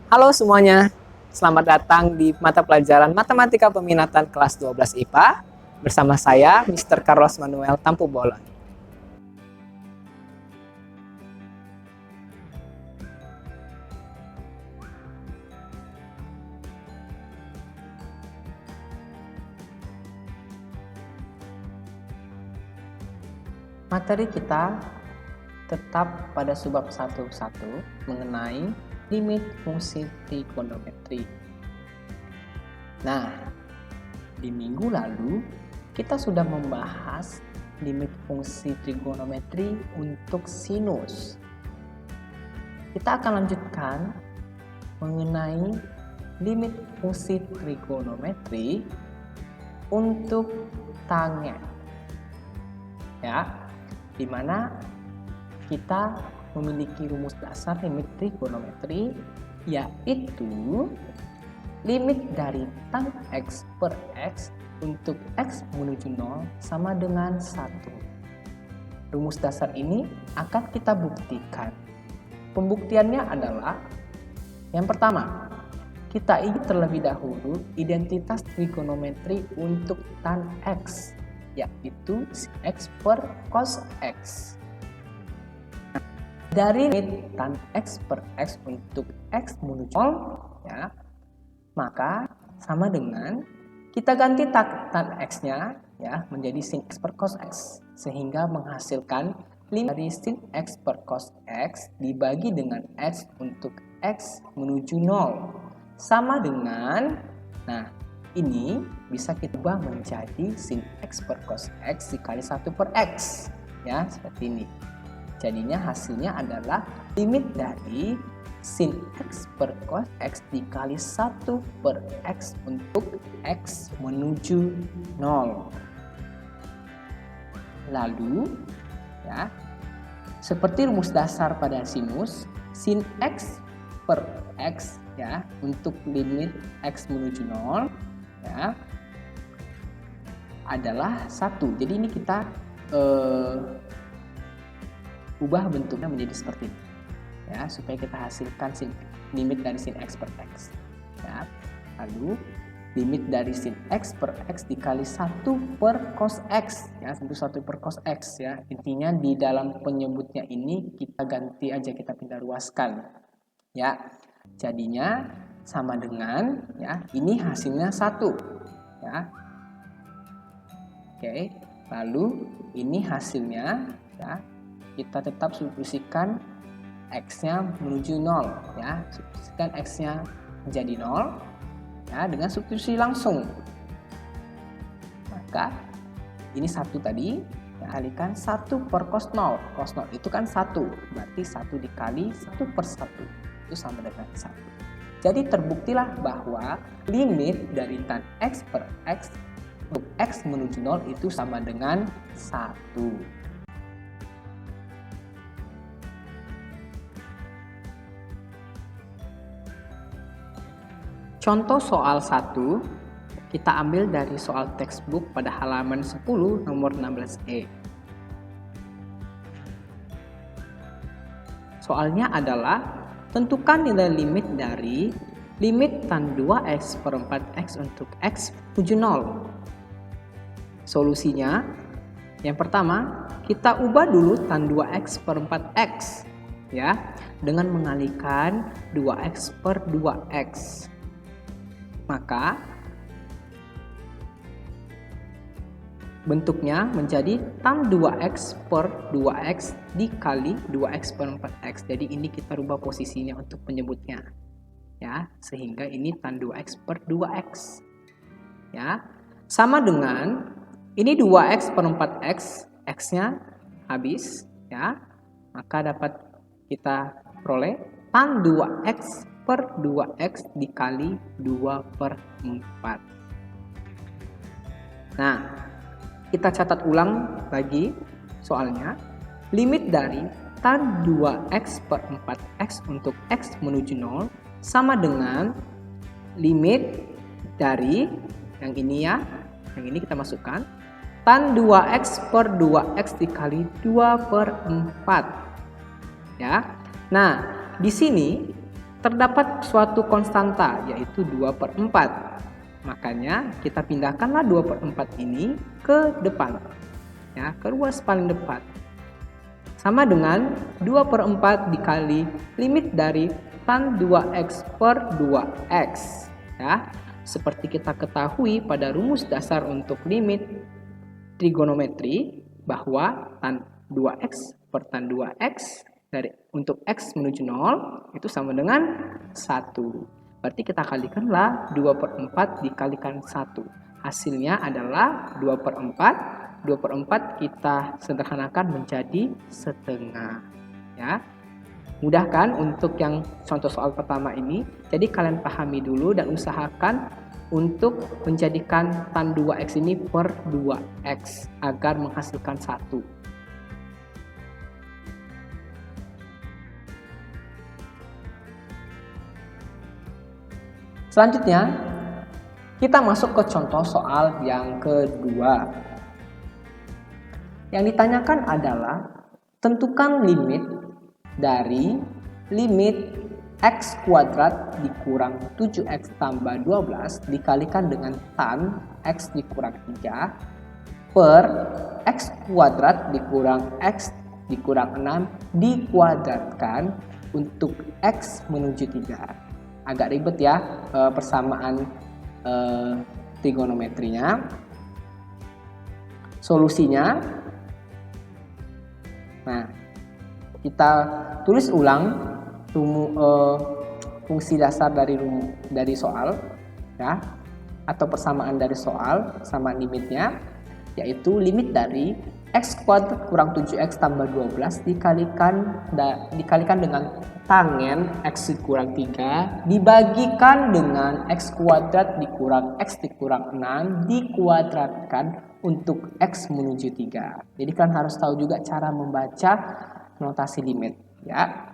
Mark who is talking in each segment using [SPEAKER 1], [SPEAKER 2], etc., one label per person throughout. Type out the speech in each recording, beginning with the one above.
[SPEAKER 1] Halo semuanya, selamat datang di mata pelajaran Matematika Peminatan kelas 12 IPA bersama saya, Mr. Carlos Manuel Tampu Bolon. Materi kita tetap pada subbab 1.1 mengenai limit fungsi trigonometri. Nah, di minggu lalu kita sudah membahas limit fungsi trigonometri untuk sinus. Kita akan lanjutkan mengenai limit fungsi trigonometri untuk tangen. Ya, di mana kita memiliki rumus dasar limit trigonometri, yaitu limit dari tan x per x untuk x menuju 0 sama dengan 1. Rumus dasar ini akan kita buktikan. Pembuktiannya adalah yang pertama, kita ingin terlebih dahulu identitas trigonometri untuk tan x, yaitu sin x per cos x. Dari limit tan x per x untuk x menuju 0, ya, maka sama dengan kita ganti tan x-nya ya menjadi sin x per cos x, sehingga menghasilkan limit dari sin x per cos x dibagi dengan x untuk x menuju 0 sama dengan, nah ini bisa kita ubah menjadi sin x per cos x dikali 1 per x, ya seperti ini. Jadinya hasilnya adalah limit dari sin x per cos x dikali 1 per x untuk x menuju 0. Lalu, ya, seperti rumus dasar pada sinus, sin x per x ya untuk limit x menuju 0 ya adalah 1. Jadi ini kita ubah bentuknya menjadi seperti ini ya, supaya kita hasilkan limit dari sin x per x ya. Lalu limit dari sin x per x dikali 1 per cos x ya, tentu 1 per cos x ya. Intinya di dalam penyebutnya ini kita ganti aja, kita pindah ruaskan ya. Jadinya sama dengan ya, ini hasilnya 1 ya. Oke, lalu ini hasilnya ya, kita tetap substitusikan x-nya menuju 0 ya, substitusikan x-nya menjadi 0 ya dengan substitusi langsung. Maka ini 1 tadi ya, kalikan 1 per cos 0. Cos 0 itu kan 1, berarti 1 dikali 1 per 1 itu sama dengan 1. Jadi terbuktilah bahwa limit dari tan x per x untuk x menuju 0 itu sama dengan 1. Contoh soal 1 kita ambil dari soal textbook pada halaman 10 nomor 16E. Soalnya adalah tentukan nilai limit dari limit tan 2x per 4x untuk x menuju 0. Solusinya, yang pertama kita ubah dulu tan 2x per 4x ya dengan mengalihkan 2x per 2x. Maka bentuknya menjadi tan 2x per 2x dikali 2x per 4x. Jadi ini kita rubah posisinya untuk penyebutnya ya, sehingga ini tan 2x per 2x ya, sama dengan ini 2x per 4x, x-nya habis ya, maka dapat kita peroleh tan 2x per 2x dikali 2 per 4. Nah, kita catat ulang lagi soalnya. Limit dari tan 2x per 4x untuk x menuju 0 sama dengan limit dari yang ini ya, yang ini kita masukkan tan 2x per 2x dikali 2 per 4 ya. Nah, di sini terdapat suatu konstanta yaitu 2/4. Makanya kita pindahkanlah 2/4 ini ke depan, ya, ke ruas paling depan. Sama dengan 2/4 dikali limit dari tan 2x per 2x. Ya, seperti kita ketahui pada rumus dasar untuk limit trigonometri bahwa tan 2x per tan 2x untuk x menuju 0 itu sama dengan 1. Berarti kita kalikanlah 2/4 dikalikan 1. Hasilnya adalah 2/4. 2/4 kita sederhanakan menjadi setengah. Ya. Mudah kan untuk yang contoh soal pertama ini? Jadi kalian pahami dulu dan usahakan untuk menjadikan tan 2x ini per 2x agar menghasilkan 1. Selanjutnya, kita masuk ke contoh soal yang kedua. Yang ditanyakan adalah tentukan limit dari limit x kuadrat dikurang 7x tambah 12 dikalikan dengan tan x dikurang 3 per x kuadrat dikurang x dikurang 6 dikuadratkan untuk x menuju 3. Agak ribet ya persamaan trigonometrinya. Solusinya, nah, kita tulis ulang fungsi dasar dari soal, ya, atau persamaan dari soal sama limitnya, yaitu limit dari x kuadrat kurang 7x tambah 12 dikalikan dengan tangen x dikurang 3 dibagikan dengan x kuadrat dikurang x dikurang 6 dikuadratkan untuk x menuju 3. Jadi kalian harus tahu juga cara membaca notasi limit, ya.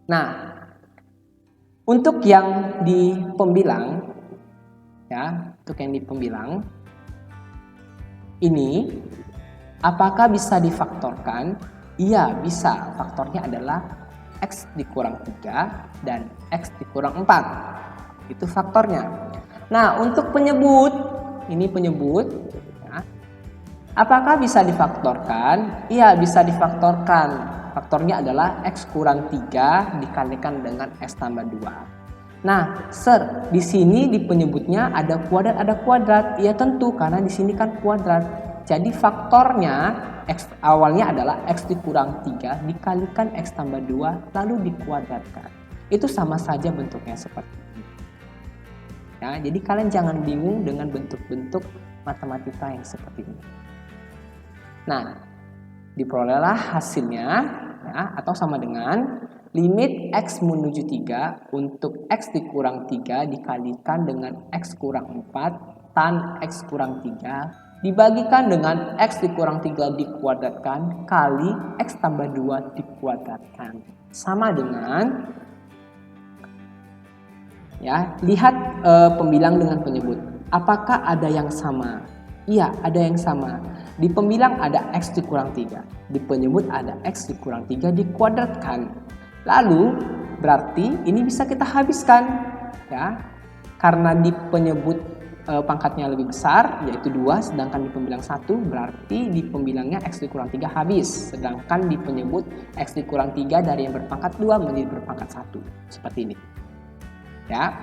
[SPEAKER 1] Nah, untuk yang di pembilang, ya, untuk yang di pembilang ini apakah bisa difaktorkan? Iya, bisa. Faktornya adalah x dikurang 3 dan x dikurang 4. Itu faktornya. Nah, untuk penyebut, ini penyebut, ya, apakah bisa difaktorkan? Iya, bisa difaktorkan. Faktornya adalah x kurang 3 dikalikan dengan x tambah 2. Nah, di sini di penyebutnya ada kuadrat. Ya tentu, karena di sini kan kuadrat. Jadi faktornya x awalnya adalah x dikurang 3 dikalikan x tambah 2 lalu dikuadratkan. Itu sama saja bentuknya seperti ini. Ya, jadi kalian jangan bingung dengan bentuk-bentuk matematika yang seperti ini. Nah, diperolehlah hasilnya, ya, atau sama dengan limit x menuju 3 untuk x dikurang 3 dikalikan dengan x kurang 4 tan x kurang 3 dibagikan dengan x dikurang 3 dikuadratkan kali x tambah 2 dikuadratkan. Sama dengan, ya, lihat pembilang dengan penyebut. Apakah ada yang sama? Iya, ada yang sama. Di pembilang ada x dikurang 3. Di penyebut ada x dikurang 3 dikuadratkan. Lalu berarti ini bisa kita habiskan, ya. Karena di penyebut pangkatnya lebih besar yaitu 2, sedangkan di pembilang 1, berarti di pembilangnya x dikurang 3 habis, sedangkan di penyebut x dikurang 3 dari yang berpangkat 2 menjadi berpangkat 1, seperti ini, ya.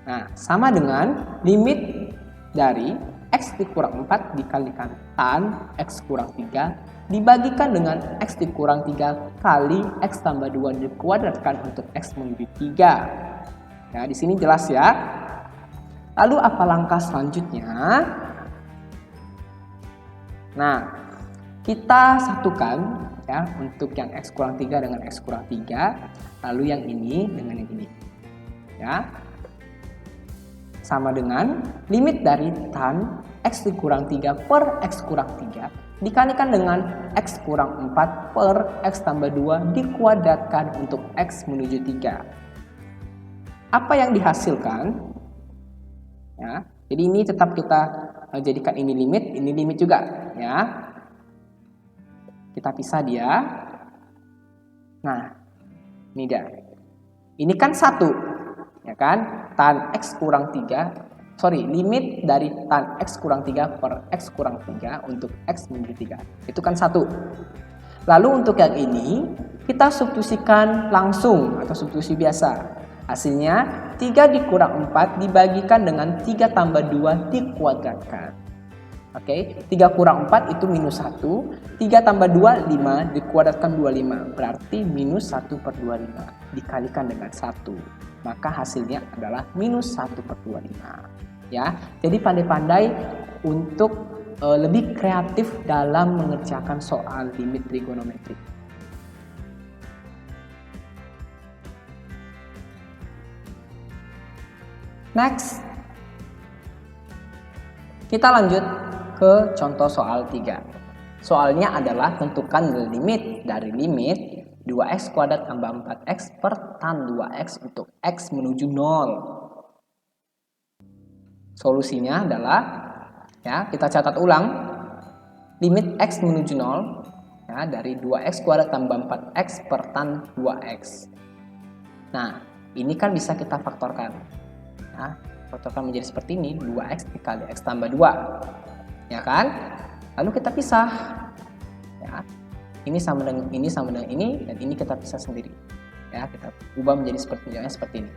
[SPEAKER 1] Nah, sama dengan limit dari x dikurang 4 dikalikan tan x kurang 3 dibagikan dengan x dikurang 3 kali x tambah 2 dikuadratkan untuk x menuju 3. Ya, di sini jelas ya. Lalu apa langkah selanjutnya? Nah, kita satukan, ya, untuk yang x kurang 3 dengan x kurang 3, lalu yang ini dengan yang ini, ya. Sama dengan limit dari tan x dikurang 3 per x kurang 3 dikalikan dengan x kurang 4 per x tambah 2 dikuadratkan untuk x menuju 3. Apa yang dihasilkan? Ya, jadi ini tetap kita jadikan ini limit juga, ya. Kita pisah dia. Nah, ini dia. Ini kan 1, ya kan? Tan X kurang 3, limit dari tan X kurang 3 per X kurang 3 untuk X menjadi 3. Itu kan 1. Lalu untuk yang ini, kita substitusikan langsung atau substitusi biasa. Hasilnya 3 dikurang 4 dibagikan dengan 3 tambah 2 dikuadratkan. Oke, 3 kurang 4 itu minus 1, 3 tambah 2, 5, dikuadratkan 25, berarti minus 1 per 25, dikalikan dengan 1. Maka hasilnya adalah minus 1 per 25. Ya, jadi pandai-pandai untuk lebih kreatif dalam mengerjakan soal limit trigonometrik. Next, kita lanjut ke contoh soal 3. Soalnya adalah tentukan limit dari limit 2x kuadrat tambah 4x per tan 2x untuk x menuju 0. Solusinya adalah, ya, kita catat ulang, limit x menuju 0 ya, dari 2x kuadrat tambah 4x per tan 2x. Nah, ini kan bisa kita faktorkan. Nah, faktorkan menjadi seperti ini, 2x dikali x tambah 2. Ya kan? Lalu kita pisah. Ya. Ini sama dengan ini dan ini kita pisah sendiri. Ya, kita ubah menjadi seperti ini.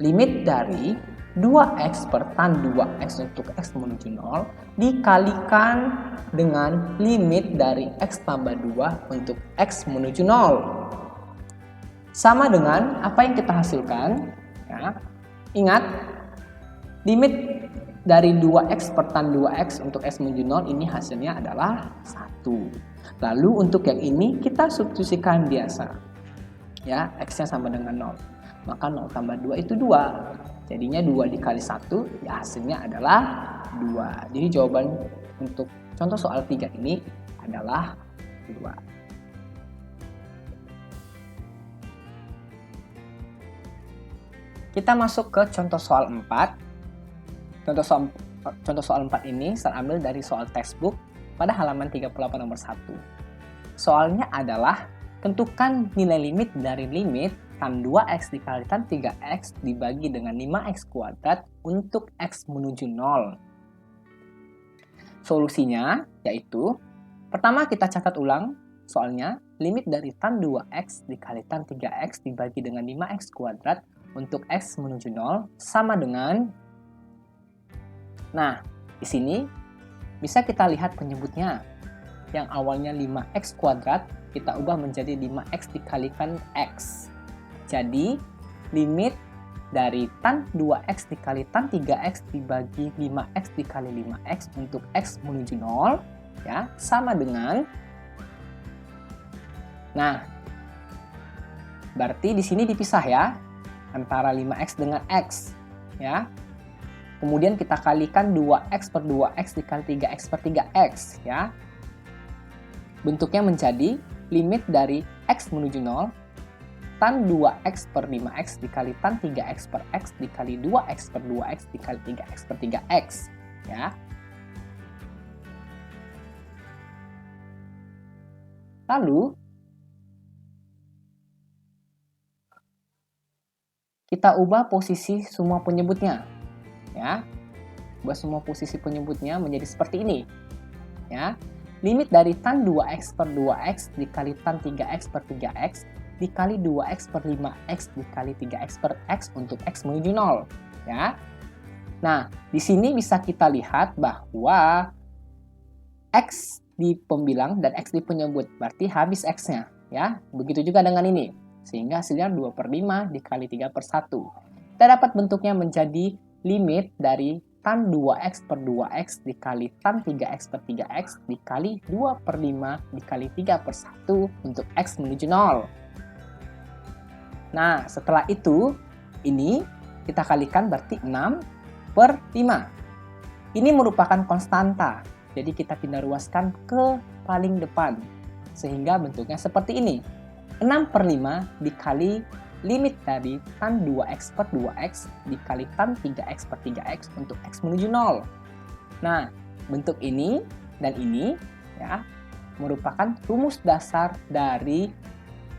[SPEAKER 1] Limit dari 2x per tan 2x untuk x menuju 0 dikalikan dengan limit dari x tambah 2 untuk x menuju 0. Sama dengan apa yang kita hasilkan. Ya. Ingat, limit dari 2x per tan 2x untuk x menuju 0 ini hasilnya adalah 1. Lalu untuk yang ini kita substitusikan biasa. Ya, x-nya sama dengan 0. Maka 0 tambah 2 itu 2. Jadinya 2 dikali 1, ya hasilnya adalah 2. Jadi jawaban untuk contoh soal 3 ini adalah 2. Kita masuk ke contoh soal 4. Contoh soal 4 ini saya ambil dari soal textbook pada halaman 38 nomor 1. Soalnya adalah tentukan nilai limit dari limit tan 2x dikali tan 3x dibagi dengan 5x kuadrat untuk x menuju 0. Solusinya yaitu, pertama kita catat ulang soalnya, limit dari tan 2x dikali tan 3x dibagi dengan 5x kuadrat untuk x menuju 0 sama dengan, nah, di sini bisa kita lihat penyebutnya. Yang awalnya 5x kuadrat, kita ubah menjadi 5x dikalikan x. Jadi, limit dari tan 2x dikali tan 3x dibagi 5x dikali 5x untuk x menuju 0, ya, sama dengan, nah, berarti di sini dipisah ya, antara 5x dengan x, ya. Kemudian kita kalikan 2x per 2x dikali 3x per 3x, ya. Bentuknya menjadi limit dari x menuju 0, tan 2x per 5x dikali tan 3x per x dikali 2x per 2x dikali 3x per 3x, ya. Lalu, kita ubah posisi semua penyebutnya. Ya, ubah semua posisi penyebutnya menjadi seperti ini. Ya, limit dari tan 2x per 2x dikali tan 3x per 3x dikali 2x per 5x dikali 3x per x untuk x menuju 0. Ya. Nah, di sini bisa kita lihat bahwa x di pembilang dan x di penyebut, berarti habis x-nya. Ya, begitu juga dengan ini. Sehingga hasilnya 2 per 5 dikali 3 per 1. Kita dapat bentuknya menjadi limit dari tan 2x per 2x dikali tan 3x per 3x dikali 2 per 5 dikali 3 per 1 untuk x menuju 0. Nah, setelah itu, ini kita kalikan berarti 6 per 5. Ini merupakan konstanta, jadi kita pindah ruaskan ke paling depan. Sehingga bentuknya seperti ini. 6 per 5 dikali limit dari tan 2x per 2x dikali tan 3x per 3x untuk x menuju 0. Nah, bentuk ini dan ini ya merupakan rumus dasar dari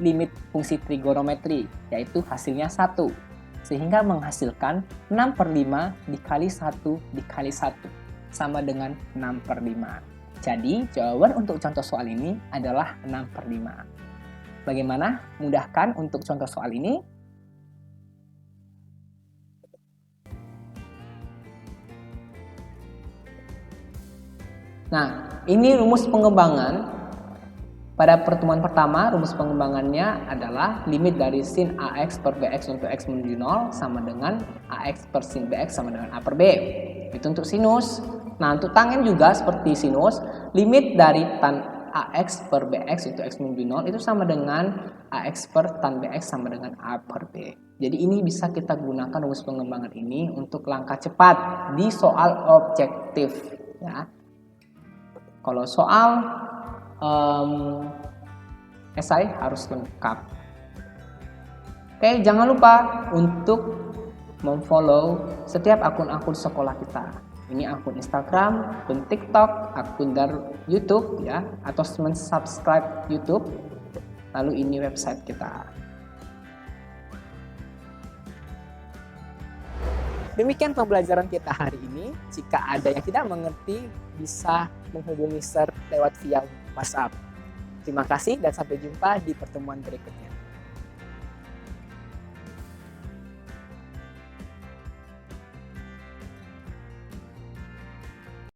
[SPEAKER 1] limit fungsi trigonometri, yaitu hasilnya 1. Sehingga menghasilkan 6/5 dikali 1 dikali 1 sama dengan 6/5. Jadi jawaban untuk contoh soal ini adalah 6/5. Bagaimana? Mudah kan untuk contoh soal ini? Nah, ini rumus pengembangan. Pada pertemuan pertama, rumus pengembangannya adalah limit dari sin AX per BX untuk X menuju 0 sama dengan AX per sin BX sama dengan A per B. Itu untuk sinus. Nah, untuk tangen juga seperti sinus, limit dari tan AX per BX untuk X menuju 0 itu sama dengan AX per tan BX sama dengan A per B. Jadi ini bisa kita gunakan rumus pengembangan ini untuk langkah cepat di soal objektif. Ya. Kalau soal esai harus lengkap. Oke, jangan lupa untuk memfollow setiap akun-akun sekolah kita. Ini akun Instagram, akun TikTok, akun dari YouTube ya, atau subscribe YouTube. Lalu ini website kita. Demikian pembelajaran kita hari ini. Jika ada yang tidak mengerti, bisa menghubungi Sir lewat via WhatsApp. Terima kasih dan sampai jumpa di pertemuan berikutnya.